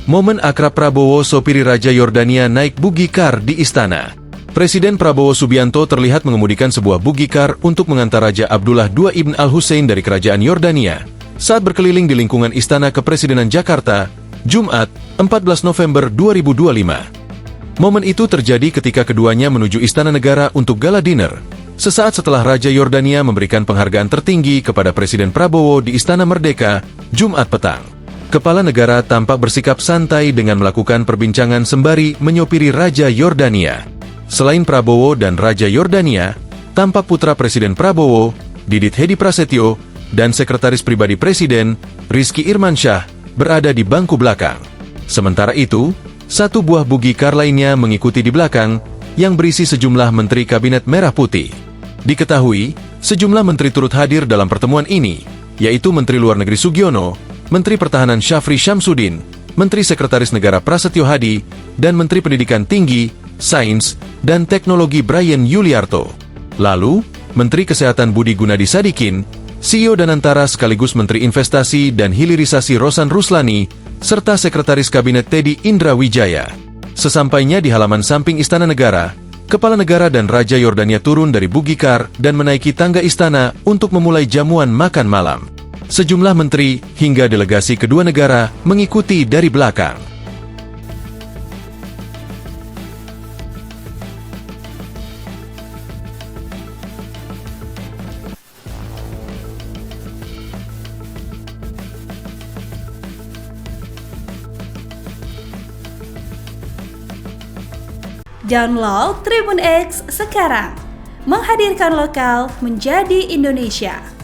Momen akrab Prabowo sopiri Raja Yordania naik buggy car di istana. Presiden Prabowo Subianto terlihat mengemudikan sebuah buggy car untuk mengantar Raja Abdullah II Ibn Al-Husain dari Kerajaan Yordania saat berkeliling di lingkungan Istana Kepresidenan Jakarta, Jumat, 14 November 2025. Momen itu terjadi ketika keduanya menuju Istana Negara untuk gala dinner, sesaat setelah Raja Yordania memberikan penghargaan tertinggi kepada Presiden Prabowo di Istana Merdeka, Jumat petang. Kepala negara tampak bersikap santai dengan melakukan perbincangan sembari menyopiri Raja Yordania. Selain Prabowo dan Raja Yordania, tampak putra Presiden Prabowo, Didit Hedi Prasetyo, dan Sekretaris Pribadi Presiden, Rizky Irmansyah, berada di bangku belakang. Sementara itu, satu buah buggy car lainnya mengikuti di belakang, yang berisi sejumlah Menteri Kabinet Merah Putih. Diketahui, sejumlah menteri turut hadir dalam pertemuan ini, yaitu Menteri Luar Negeri Sugiono, Menteri Pertahanan Syafri Syamsuddin, Menteri Sekretaris Negara Prasetyo Hadi, dan Menteri Pendidikan Tinggi, Sains, dan Teknologi Brian Yuliarto. Lalu, Menteri Kesehatan Budi Gunadi Sadikin, CEO Danantara sekaligus Menteri Investasi dan Hilirisasi Rosan Ruslani, serta Sekretaris Kabinet Teddy Indra Wijaya. Sesampainya di halaman samping Istana Negara, Kepala Negara dan Raja Yordania turun dari buggy car dan menaiki tangga istana untuk memulai jamuan makan malam. Sejumlah menteri hingga delegasi kedua negara mengikuti dari belakang. Download Tribun X sekarang, menghadirkan lokal menjadi Indonesia.